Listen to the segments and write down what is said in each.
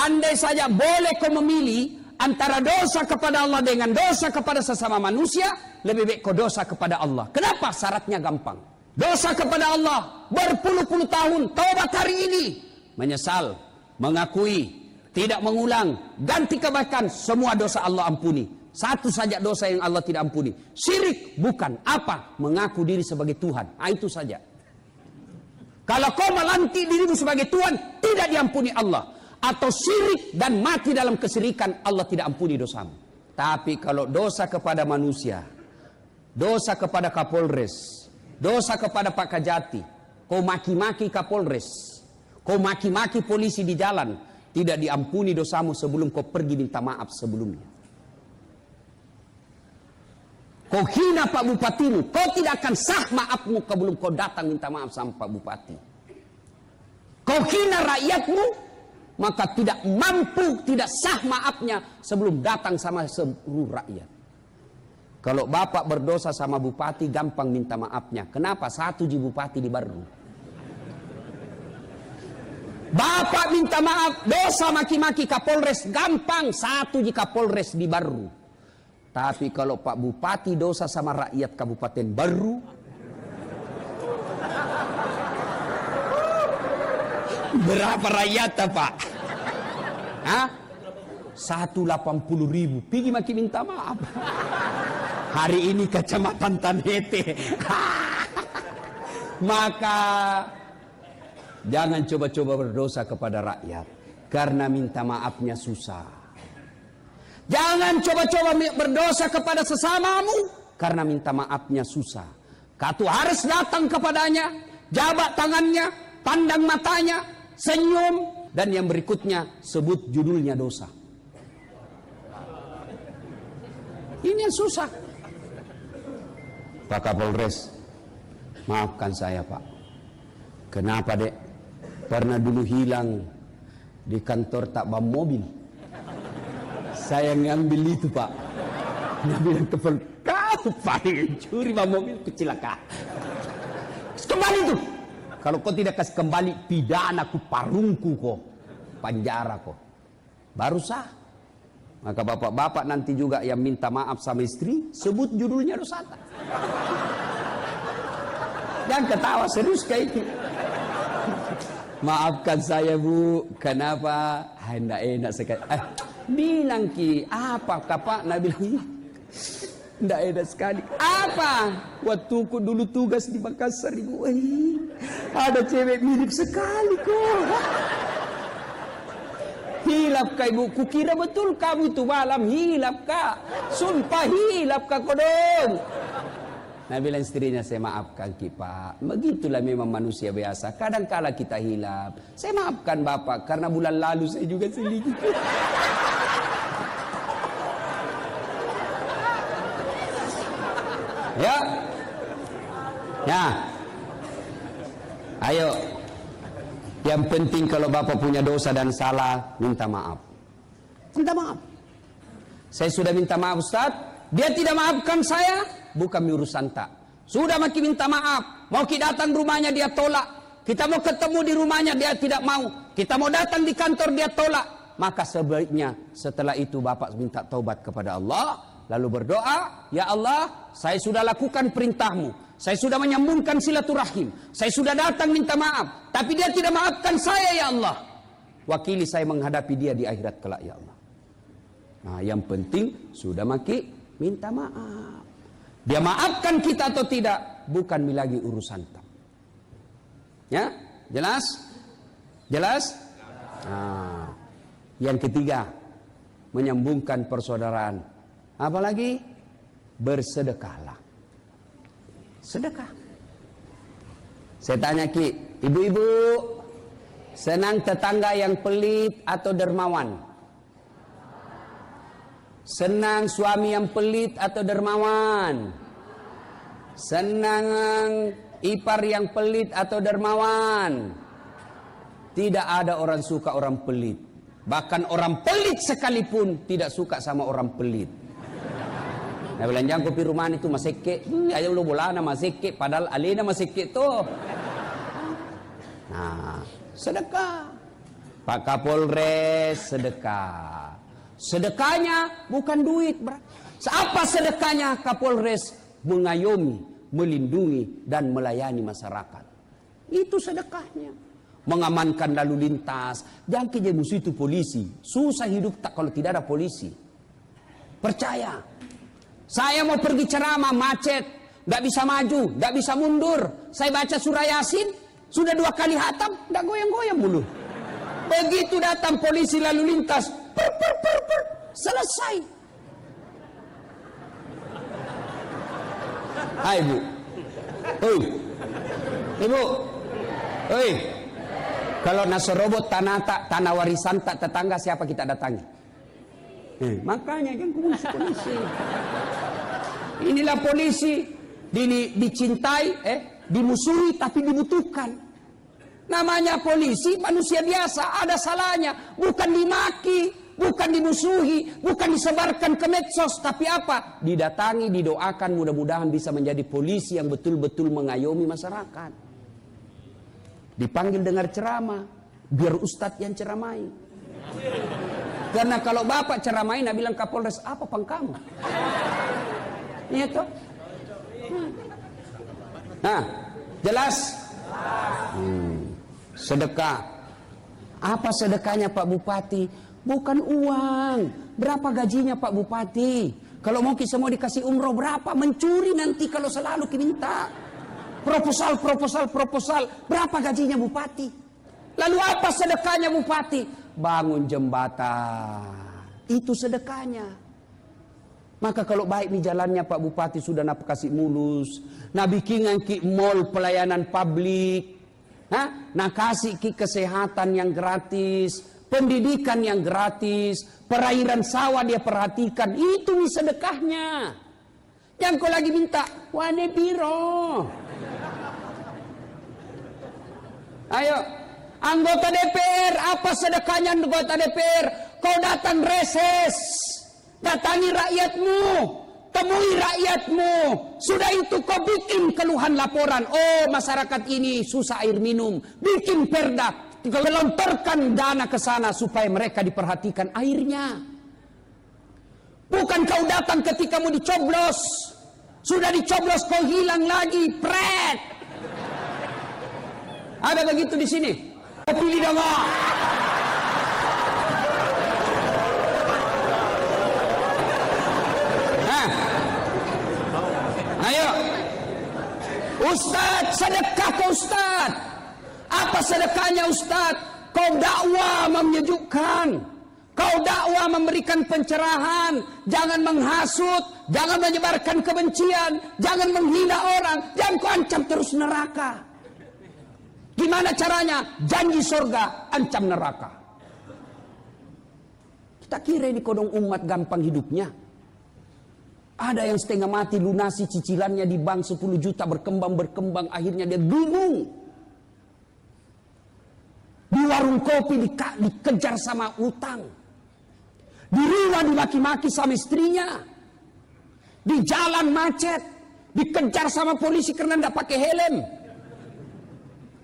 andai saja boleh kau memilih antara dosa kepada Allah dengan dosa kepada sesama manusia, lebih baik kau dosa kepada Allah. Kenapa? Syaratnya gampang. Dosa kepada Allah berpuluh-puluh tahun, taubat hari ini, menyesal, mengakui, tidak mengulang, ganti kebaikan, semua dosa Allah ampuni. Satu saja dosa yang Allah tidak ampuni, syirik. Bukan apa? Mengaku diri sebagai Tuhan. Itu saja. Kalau kau melantik dirimu sebagai Tuhan, tidak diampuni Allah. Atau syirik dan mati dalam kesyirikan, Allah tidak ampuni dosamu. Tapi kalau dosa kepada manusia, dosa kepada Kapolres, dosa kepada Pak Kajati, kau maki-maki Kapolres, kau maki-maki polisi di jalan, tidak diampuni dosamu sebelum kau pergi minta maaf sebelumnya. Kau hina Pak Bupatimu, kau tidak akan sah maafmu sebelum kau datang minta maaf sama Pak Bupati. Kau hina rakyatmu, maka tidak mampu, tidak sah maafnya sebelum datang sama seluruh rakyat. Kalau bapak berdosa sama bupati, gampang minta maafnya. Kenapa? Satu ji bupati di Baru. Bapak minta maaf, dosa maki-maki Kapolres, gampang. Satu ji Kapolres di Baru. Tapi kalau Pak Bupati dosa sama rakyat Kabupaten Baru, berapa rakyatnya Pak? Hah? 180.000. Pergi maki minta maaf. Hari ini Kecamatan Tanete. Maka jangan coba-coba berdosa kepada rakyat, karena minta maafnya susah. Jangan coba-coba berdosa kepada sesamamu, karena minta maafnya susah. Kau harus datang kepadanya, jabat tangannya, pandang matanya, senyum, dan yang berikutnya sebut judulnya dosa. Ini yang susah. Pak Kapolres, maafkan saya Pak. Kenapa dek? Pernah dulu hilang di kantor tak bawa mobil. Saya ngambil itu Pak. Dia bilang telepon, kau paling curi bawa mobil, kecelakaan. Kembali tuh. Kalau kau tidak kasih kembali, pidana ku parungku kok, penjara kok. Baru sah. Maka bapak-bapak nanti juga yang minta maaf sama istri, sebut judulnya dosa. Jangan ketawa, serius kayak itu. Maafkan saya Bu, kenapa? Hendak enak sekali. Bilang ki, apa Pak? Nah bilang, iya. Nggak enak sekali. Apa? Waktu ku dulu tugas di Makassar Ibu, ada cewek mirip sekali kok. Hilap kak Ibu, kukira betul kamu itu malam hilap kak. Sumpah hilap kak kodong. Nah bilang istrinya, saya maafkan ki Pak. Begitulah memang manusia biasa. Kadang-kala kita hilap. Saya maafkan Bapak karena bulan lalu saya juga selingkuh. Ya, ya, ayo. Yang penting kalau Bapak punya dosa dan salah, minta maaf. Minta maaf. Saya sudah minta maaf Ustaz, dia tidak maafkan saya, bukan urusan tak. Sudah makin minta maaf, mau kita datang rumahnya dia tolak. Kita mau ketemu di rumahnya dia tidak mau. Kita mau datang di kantor dia tolak. Maka sebaiknya setelah itu Bapak minta taubat kepada Allah, lalu berdoa, ya Allah, saya sudah lakukan perintahmu. Saya sudah menyambungkan silaturahim. Saya sudah datang minta maaf. Tapi dia tidak maafkan saya ya Allah. Wakili saya menghadapi dia di akhirat kelak ya Allah. Nah yang penting sudah minta maaf. Dia maafkan kita atau tidak, bukan lagi urusan tak. Ya, jelas? Jelas? Nah, yang ketiga, menyambungkan persaudaraan. Apalagi bersedekahlah. Sedekah. Saya tanya Ki, ibu-ibu senang tetangga yang pelit atau dermawan? Senang suami yang pelit atau dermawan? Senang ipar yang pelit atau dermawan? Tidak ada orang suka orang pelit. Bahkan orang pelit sekalipun tidak suka sama orang pelit. Nah belanjang kopi rumahan itu maseke, aja lu bolana maseke, padahal alina maseke tuh. Nah, sedekah. Pak Kapolres sedekah. Sedekahnya bukan duit. Apa sedekahnya Kapolres? Mengayomi, melindungi, dan melayani masyarakat. Itu sedekahnya. Mengamankan lalu lintas. Jangan kerja musuh itu polisi. Susah hidup tak kalau tidak ada polisi. Percaya. Saya mau pergi ceramah, macet. Gak bisa maju, gak bisa mundur. Saya baca surah Yasin, sudah 2 kali hatam, gak goyang-goyang mulu. Begitu datang polisi lalu lintas, selesai. Hai Bu. Oi. Ibu. Oi. Kalau nasorobot tanah warisan tak tetangga, siapa kita datangi? Makanya jangan kumusik polisi. Inilah polisi. Dicintai, dimusuhi tapi dibutuhkan. Namanya polisi manusia biasa, ada salahnya. Bukan dimaki, bukan dimusuhi, bukan disebarkan ke medsos, tapi apa? Didatangi, didoakan, mudah-mudahan bisa menjadi polisi yang betul-betul mengayomi masyarakat. Dipanggil dengar ceramah, biar ustadz yang ceramai. Karena kalau bapak ceramai, nak bilang Kapolres, apa pangkamu? Iya toh? Nah, jelas? Sedekah. Apa sedekahnya Pak Bupati? Bukan uang. Berapa gajinya Pak Bupati? Kalau mau semua dikasih umroh berapa? Mencuri nanti kalau selalu diminta. Proposal. Berapa gajinya Bupati? Lalu apa sedekahnya Bupati? Bangun jembatan. Itu sedekahnya. Maka kalau baik di jalannya Pak Bupati sudah nak kasih mulus, nak bikinan ki mall pelayanan publik, nak kasih ki kesehatan yang gratis, pendidikan yang gratis, perairan sawah dia perhatikan, itu nih sedekahnya. Yang kau lagi minta, wane biro. Ayo, anggota DPR, apa sedekahnya anggota DPR? Kau datang reses. Datangi rakyatmu, temui rakyatmu. Sudah itu kau bikin keluhan laporan. Oh, masyarakat ini susah air minum. Bikin perda, gelontorkan dana ke sana supaya mereka diperhatikan airnya. Bukan kau datang ketika mau dicoblos. Sudah dicoblos kau hilang lagi, pret. Ada begitu di sini. Pilih dama. Ayo, Ustadz, sedekah ke Ustadz. Apa sedekahnya Ustadz? Kau dakwah menyejukkan. Kau dakwah memberikan pencerahan. Jangan menghasut, jangan menyebarkan kebencian, jangan menghina orang, jangan kau ancam terus neraka. Gimana caranya? Janji surga, ancam neraka. Kita kira ini kodong umat gampang hidupnya. Ada yang setengah mati lunasi cicilannya di bank 10 juta berkembang akhirnya dia bingung. Di warung kopi dikejar sama utang. Di rumah dimaki-maki sama istrinya. Di jalan macet dikejar sama polisi karena tidak pakai helm.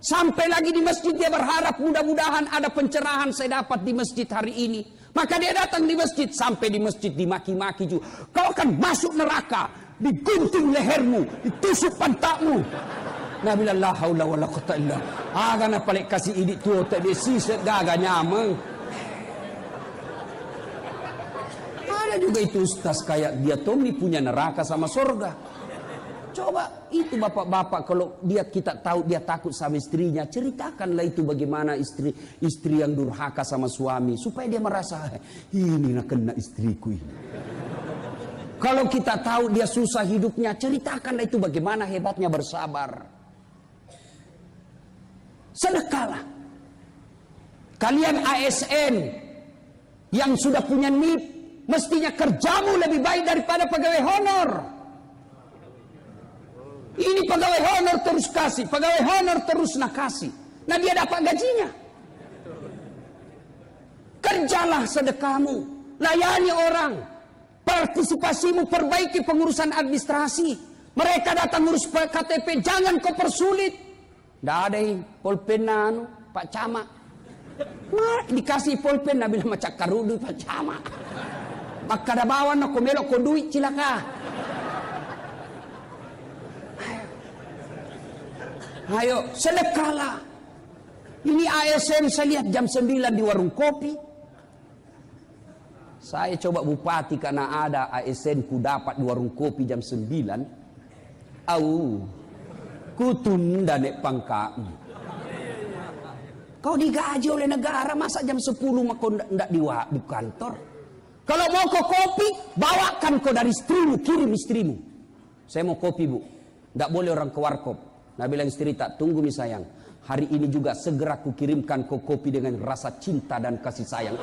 Sampai lagi di masjid dia berharap mudah-mudahan ada pencerahan saya dapat di masjid hari ini. Maka dia datang di masjid, sampai di masjid dimaki-maki juga. Kau akan masuk neraka, digunting lehermu, ditusuk pantatmu. Nabi la haula wala quwwata illa. Agana paling kasih idik tu tak dia siset gaga nyamang. Ada juga itu ustaz kayak dia Tommy punya neraka sama surga. Coba itu bapak-bapak kalau kita tahu dia takut sama istrinya, ceritakanlah itu bagaimana istri yang durhaka sama suami supaya dia merasa ini nak kena istriku ini. Kalau kita tahu dia susah hidupnya, ceritakanlah itu bagaimana hebatnya bersabar. Sedekahlah. Kalian ASN yang sudah punya NIP, mestinya kerjamu lebih baik daripada pegawai honor. Ini pegawai honor terus kasih, pegawai honor terus nak kasih. Nah dia dapat gajinya. Kerjalah sedekahmu, layani orang, partisipasimu, perbaiki pengurusan administrasi. Mereka datang ngurus KTP, jangan kau persulit. Tidak ada pulpen Pak Camat. Dikasih pulpen Nabi bilang macam karudu pacama. Maka ada bawa nak melok ko duit cilaka. Ayo sedekahlah. Ini ASN saya lihat jam 9 di warung kopi. Saya coba bupati karena ada ASN ku dapat di warung kopi jam 9. Ku tunda nek pangkamu. Kau digaji oleh negara, masa jam 10 mah kau ndak di kantor? Kalau mau kau kopi, bawakan kau dari istrimu, kirim istrimu. Saya mau kopi bu, ndak boleh orang ke warkop. Nah bilang istri tak, tunggu nih sayang. Hari ini juga segera ku kirimkan kau kopi dengan rasa cinta dan kasih sayang.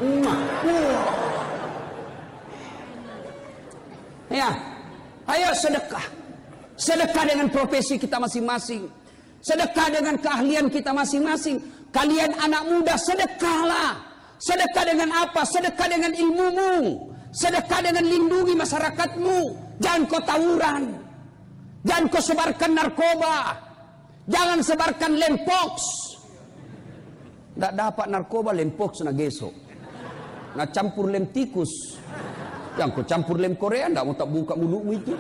Ya, ayo sedekah. Sedekah dengan profesi kita masing-masing. Sedekah dengan keahlian kita masing-masing. Kalian anak muda sedekahlah. Sedekah dengan apa? Sedekah dengan ilmumu. Sedekah dengan lindungi masyarakatmu. Jangan kau tawuran. Jangan kau sebarkan narkoba. Jangan sebarkan lempox. Tidak dapat narkoba lempox na gesok. Na campur lem tikus. Yang kau campur lem Korea, tidak mau tak buka mulutmu itu.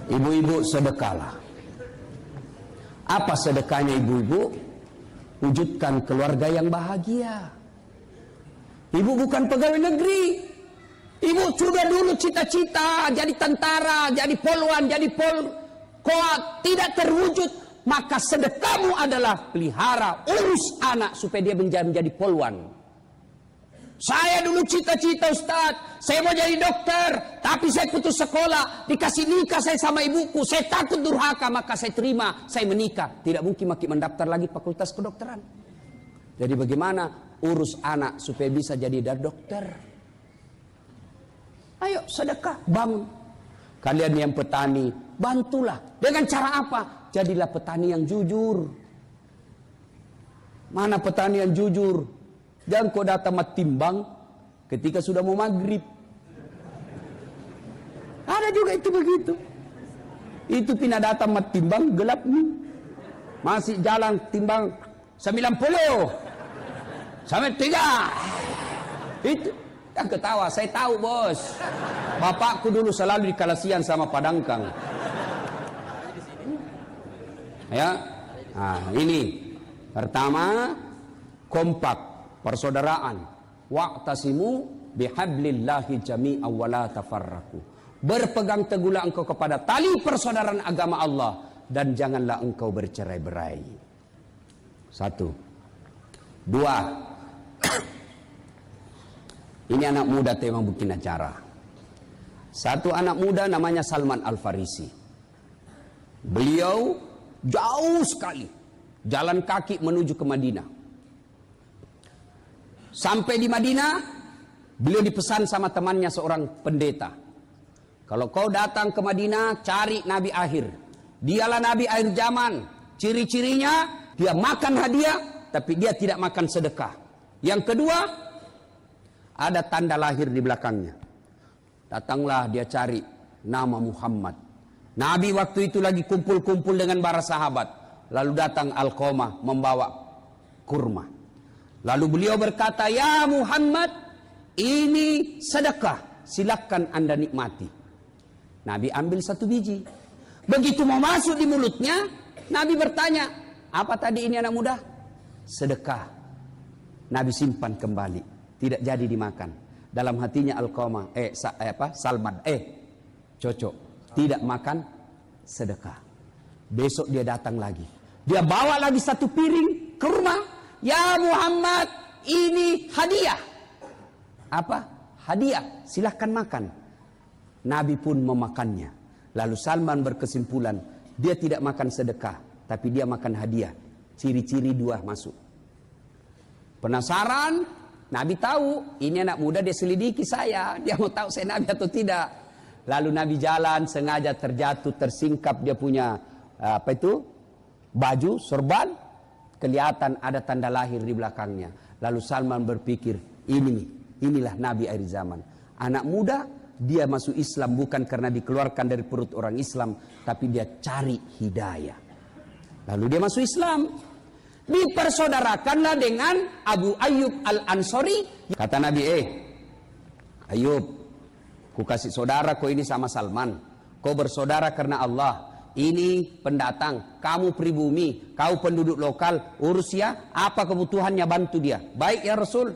Ibu-ibu sedekahlah. Apa sedekahnya ibu-ibu? Wujudkan keluarga yang bahagia. Ibu bukan pegawai negeri. Ibu sudah dulu cita-cita jadi tentara, jadi polwan, jadi polkoat, tidak terwujud. Maka sedekahmu adalah pelihara, urus anak supaya dia menjadi polwan. Saya dulu cita-cita Ustaz, saya mau jadi dokter, tapi saya putus sekolah, dikasih nikah saya sama ibuku, saya takut durhaka, maka saya terima, saya menikah. Tidak mungkin makin mendaftar lagi fakultas kedokteran. Jadi bagaimana urus anak supaya bisa jadi dokter? Ayo sedekah, bangun. Kalian yang petani, bantulah. Dengan cara apa? Jadilah petani yang jujur. Mana petani yang jujur? Jangan kau datang timbang ketika sudah mau maghrib. Ada juga itu begitu. Itu pindah datang timbang gelap nih. Masih jalan timbang 90 sampai 3. Itu yang ketawa. Saya tahu bos. Bapakku dulu selalu di Kalasian sama Padangkang. Ya. Nah, ini pertama kompak. Persaudaraan, wa'tasimu bihablillahi jami'an wa la tafarraqu. Berpegang teguhlah engkau kepada tali persaudaraan agama Allah dan janganlah engkau bercerai-berai. 1. 2. Ini anak muda memang bikin acara. Satu anak muda namanya Salman Al-Farisi. Beliau jauh sekali jalan kaki menuju ke Madinah. Sampai di Madinah, beliau dipesan sama temannya seorang pendeta. Kalau kau datang ke Madinah, cari Nabi akhir. Dialah Nabi akhir zaman. Ciri-cirinya, dia makan hadiah, tapi dia tidak makan sedekah. Yang kedua, ada tanda lahir di belakangnya. Datanglah dia cari nama Muhammad. Nabi waktu itu lagi kumpul-kumpul dengan para sahabat. Lalu datang Alqamah membawa kurma. Lalu beliau berkata, ya Muhammad, ini sedekah, silakan anda nikmati. Nabi ambil 1 biji. Begitu mau masuk di mulutnya, Nabi bertanya, apa tadi ini anak muda? Sedekah. Nabi simpan kembali, tidak jadi dimakan. Dalam hatinya Alqamah, Salman, cocok, tidak makan sedekah. Besok dia datang lagi. Dia bawa lagi 1 piring ke rumah. Ya Muhammad, ini hadiah. Apa? Hadiah, silahkan makan. Nabi pun memakannya. Lalu Salman berkesimpulan, dia tidak makan sedekah, tapi dia makan hadiah. Ciri-ciri 2 masuk. Penasaran, Nabi tahu, ini anak muda dia selidiki saya. Dia mau tahu saya Nabi atau tidak. Lalu Nabi jalan, sengaja terjatuh, tersingkap dia punya, baju, sorban. Kelihatan ada tanda lahir di belakangnya. Lalu Salman berpikir, inilah Nabi akhir zaman. Anak muda Dia masuk Islam bukan karena dikeluarkan dari perut orang Islam, tapi dia cari hidayah. Lalu dia masuk Islam. Dipersaudarakanlah dengan Abu Ayyub Al-Ansari. Kata Nabi, Ayyub, ku kasih saudara kau ini sama Salman. Kau bersaudara karena Allah. Ini pendatang, kamu pribumi, kau penduduk lokal, urus ya, apa kebutuhannya bantu dia. Baik ya Rasul.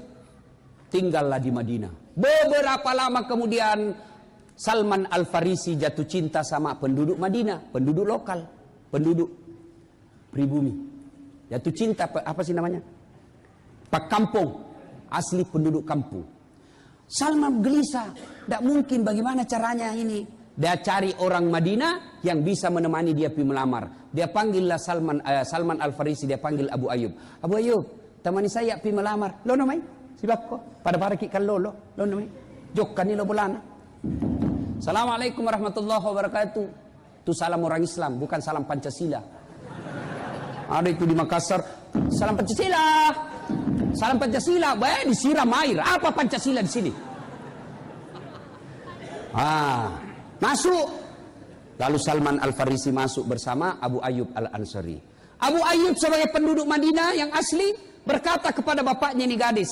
Tinggallah di Madinah. Beberapa lama kemudian Salman Al-Farisi jatuh cinta sama penduduk Madinah, penduduk lokal, penduduk pribumi. Jatuh cinta, apa sih namanya? Pak kampung, asli penduduk kampung. Salman gelisah, tidak mungkin, bagaimana caranya ini? Dia cari orang Madinah yang bisa menemani dia pergi melamar. Dia panggillah Salman Al-Farisi, dia panggil Abu Ayyub. Abu Ayyub, temani saya pergi melamar. Lo namai? Sibakko, pada parakikan lo namai. Jokkan ni lo bulana. Assalamualaikum warahmatullahi wabarakatuh. Itu salam orang Islam, bukan salam Pancasila. Ada itu di Makassar, salam Pancasila. Salam Pancasila, baik disiram air. Apa Pancasila di sini? Masuk. Lalu Salman Al-Farisi masuk bersama Abu Ayyub Al-Ansari. Abu Ayyub sebagai penduduk Madinah yang asli berkata kepada bapaknya ini gadis.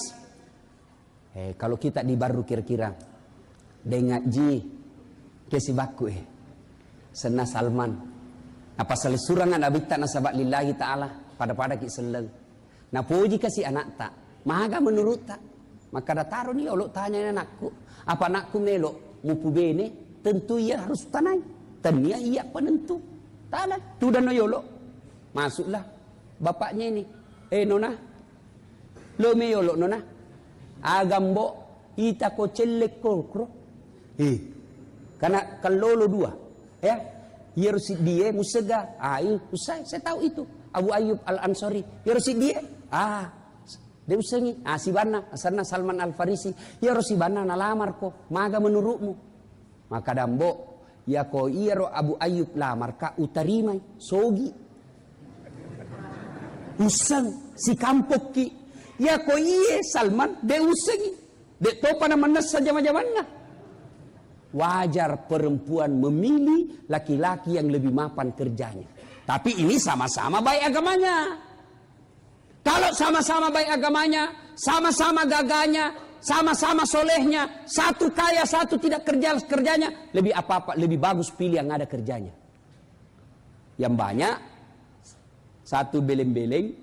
Kalau kita di baru kira-kira dengar ji kesibaku sena Salman apa selesurangan abita nasabat lillahi ta'ala pada ki seleng. Nah puji kasih anak tak maga menurut tak maka dataro ni olok tanya anakku apa anakku melok mupu bene tentu ia harus tanai tania ia penentu tanah tu dan yolo masuklah bapaknya ini nona lo me yolo nona agambo ita ko cellek kokro karena kalau lo dua ya Yerusi dia musega usai saya tahu itu Abu Ayyub Al-Ansari Yerusi dia dia usengi si bana asana Salman Al-Farisi Yerusi bana nalamar ko maga menurutmu maka dambo ya ko iro Abu Ayyub lamar ka utarimai sogi usang si kampok ki ya ko iye Salman de usengi de topa na manas sa jama-jamanna. Wajar perempuan memilih laki-laki yang lebih mapan kerjanya. Tapi ini sama-sama baik agamanya. Kalau sama-sama baik agamanya, sama-sama gagahnya, sama-sama solehnya, satu kaya, satu tidak kerjanya, lebih apa-apa, lebih bagus pilih yang ada kerjanya. Yang banyak, satu beleng-beleng,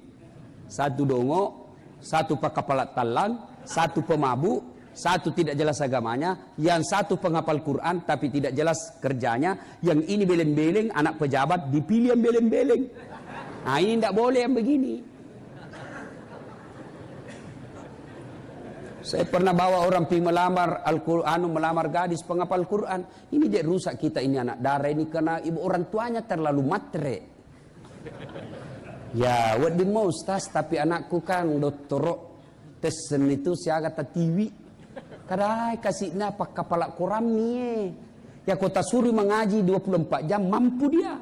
satu dongo, satu pakapalat talang, satu pemabuk, satu tidak jelas agamanya, yang satu penghafal Quran tapi tidak jelas kerjanya, yang ini beleng-beleng, anak pejabat dipilih yang beleng-beleng. Nah ini tidak boleh yang begini. Saya pernah bawa orang pergi melamar Al-Quran, melamar gadis penghafal Quran. Ini dia rusak kita ini anak darah ini karena ibu orang tuanya terlalu matre. Ya, what the most, tapi anakku kan doktor tesen itu siaga tatiwi. Kadai kasih napa kepala koram nih. Ya kota suruh mengaji 24 jam mampu dia.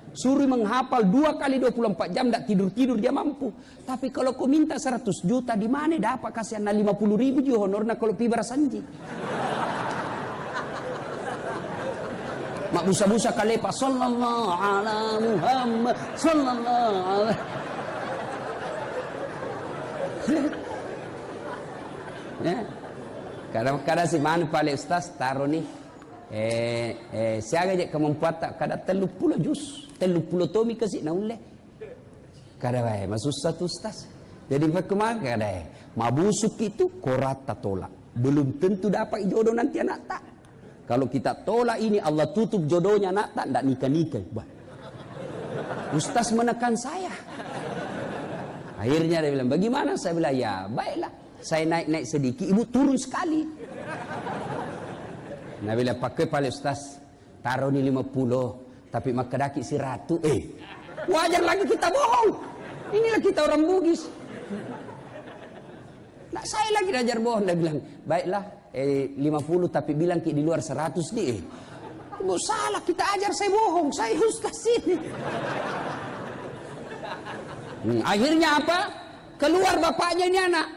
Suruh menghafal 2 kali 24 jam tak tidur-tidur dia mampu. Tapi kalau kau minta 100 juta di mana dapat kasihan 50 ribu juga honornya kalau pibar sanji. Mak busa-busa kalepa sallallahu ala Muhammad sallallahu ala. Ya. Kadang-kadang si mana paling ustaz taruh ni siaga je kemampuan tak kada 30 juz 30 tomi kasih na ule kada bae masuk satu ustaz jadi bagaimana kada mabusuk itu korata tolak belum tentu dapat jodoh nanti anak tak kalau kita tolak ini Allah tutup jodohnya anak tak ndak nikah-nikah ustaz menekan saya akhirnya dia bilang bagaimana saya bilang ya baiklah saya naik-naik sedikit, ibu turun sekali. Nah bila pakai paling ustaz, taruh ni 50, tapi maka daki si ratu. Wajar lagi kita bohong. Inilah kita orang Bugis. Nah saya lagi ajar bohong. Dia bilang, baiklah 50 tapi bilang di luar 100 nih. Ibu salah, kita ajar saya bohong. Saya ustaz ini. Akhirnya apa? Keluar bapaknya ini anak.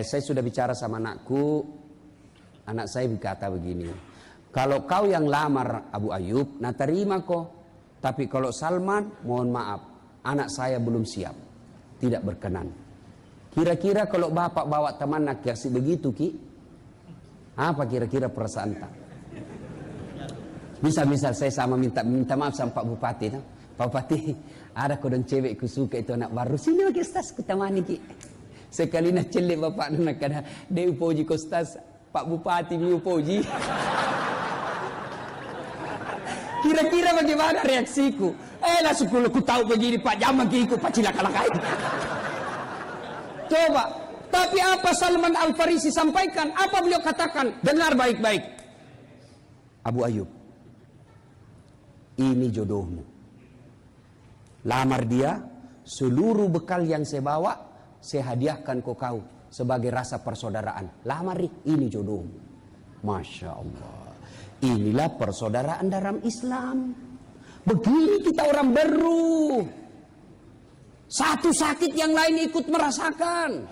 Saya sudah bicara sama anakku, Anak saya berkata begini, kalau kau yang lamar Abu Ayub, nah terima kok. Tapi kalau Salman, mohon maaf, anak saya belum siap, tidak berkenan. Kira-kira kalau bapak bawa teman nak kasih begitu Ki, apa kira-kira perasaan tak? Misal saya sama minta maaf sama Pak Bupati, tak? Pak Bupati, ada kodon cewek ku suka itu anak baru, sini lagi Ustaz ku temani Ki. Sekali nak celik bapak nak kada, dia upoji ku Ustaz, Pak Bupati mi upoji. Kira-kira bagaimana reaksiku? Langsung ku tahu begini Pak Jamak ikut Pak Cilaka-lakai. Coba, tapi apa Salman Al-Farisi sampaikan? Apa beliau katakan? Dengar baik-baik. Abu Ayub, ini jodohmu. Lamar dia, seluruh bekal yang saya bawa, saya hadiahkan ke kau sebagai rasa persaudaraan. Lamar ini jodohmu. Masya Allah. Inilah persaudaraan dalam Islam. Begini kita orang baru. Satu sakit yang lain ikut merasakan.